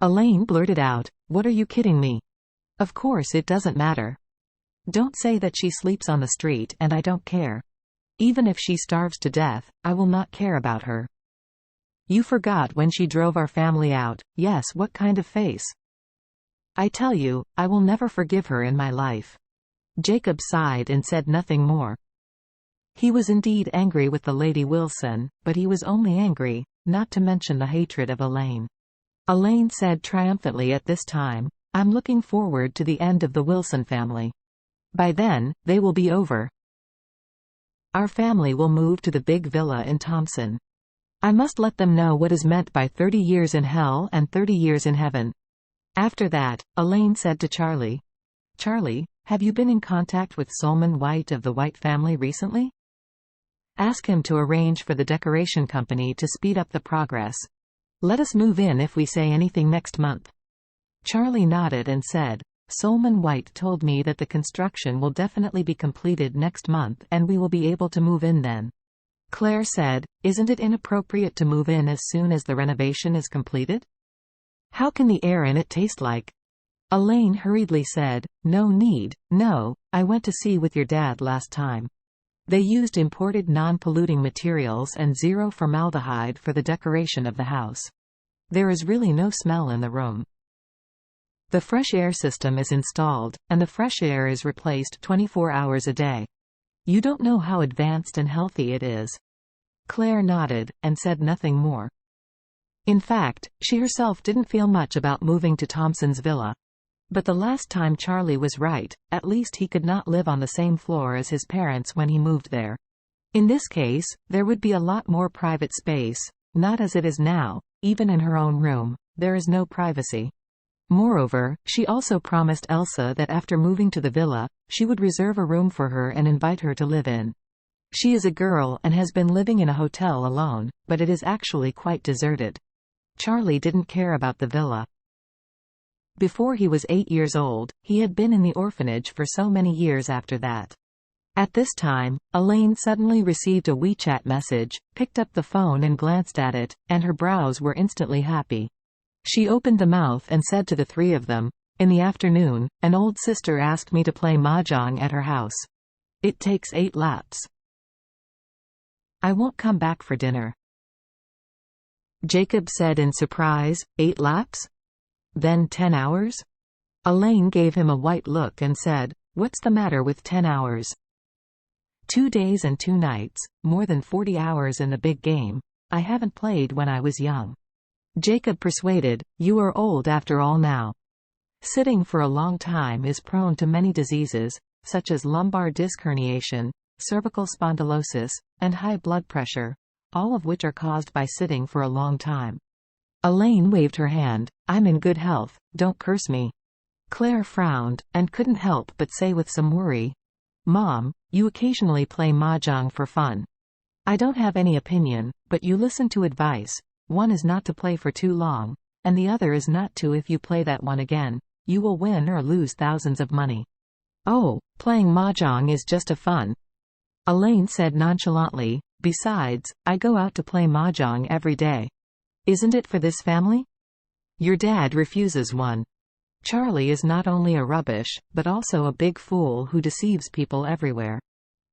Elaine blurted out, "What are you kidding me? Of course it doesn't matter. Don't say that she sleeps on the street and I don't care. Even if she starves to death, I will not care about her. You forgot when she drove our family out. Yes, what kind of face? I tell you, I will never forgive her in my life." Jacob sighed and said nothing more. He was indeed angry with the Lady Wilson, but he was only angry, not to mention the hatred of Elaine. Elaine said triumphantly at this time, "I'm looking forward to the end of the Wilson family. By then, they will be over. Our family will move to the big villa in Thompson. I must let them know what is meant by 30 years in hell and 30 years in heaven." After that, Elaine said to Charlie, "Charlie, have you been in contact with Solomon White of the White family recently? Ask him to arrange for the decoration company to speed up the progress. Let us move in if we say anything next month." Charlie nodded and said, "Solomon White told me that the construction will definitely be completed next month and we will be able to move in then." Claire said, "Isn't it inappropriate to move in as soon as the renovation is completed? How can the air in it taste like?" Elaine hurriedly said, "No need, no, I went to see with your dad last time. They used imported non-polluting materials and zero formaldehyde for the decoration of the house. There is really no smell in the room. The fresh air system is installed, and the fresh air is replaced 24 hours a day. You don't know how advanced and healthy it is." Claire nodded, and said nothing more. In fact, she herself didn't feel much about moving to Thompson's villa. But the last time Charlie was right, at least he could not live on the same floor as his parents when he moved there. In this case, there would be a lot more private space, not as it is now. Even in her own room, there is no privacy. Moreover, she also promised Elsa that after moving to the villa, she would reserve a room for her and invite her to live in. She is a girl and has been living in a hotel alone, but it is actually quite deserted. Charlie didn't care about the villa. Before he was 8 years old, he had been in the orphanage for so many years after that. At this time, Elaine suddenly received a WeChat message, picked up the phone and glanced at it, and her brows were instantly happy. She opened the mouth and said to the three of them, "In the afternoon, an old sister asked me to play mahjong at her house. It takes 8 laps. I won't come back for dinner." Jacob said in surprise, 8 laps? Then 10 hours? Elaine gave him a white look and said, "What's the matter with 10 hours? 2 days and 2 nights, more than 40 hours in the big game. I haven't played when I was young." Jacob persuaded, "You are old after all now. Sitting for a long time is prone to many diseases, such as lumbar disc herniation, cervical spondylosis, and high blood pressure, all of which are caused by sitting for a long time." Elaine waved her hand, "I'm in good health, don't curse me." Claire frowned, and couldn't help but say with some worry, "Mom, you occasionally play mahjong for fun. I don't have any opinion, but you listen to advice. One is not to play for too long, and the other is not to. If you play that one again, you will win or lose thousands of money." "Oh, playing mahjong is just a fun," Elaine said nonchalantly. "Besides, I go out to play mahjong every day. Isn't it for this family? Your dad refuses one. Charlie is not only a rubbish, but also a big fool who deceives people everywhere.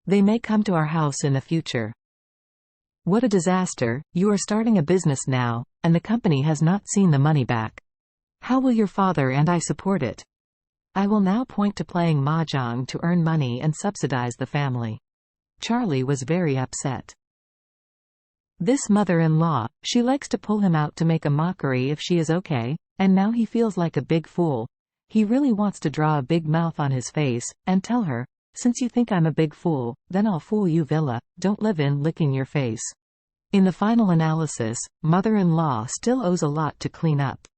They may come to our house in the future. What a disaster, you are starting a business now, and the company has not seen the money back. How will your father and I support it? I will now point to playing mahjong to earn money and subsidize the family." Charlie was very upset. This mother-in-law, she likes to pull him out to make a mockery if she is okay, and now he feels like a big fool. He really wants to draw a big mouth on his face, and tell her, "Since you think I'm a big fool, then I'll fool you villa, don't live in licking your face." In the final analysis, mother-in-law still owes a lot to clean up.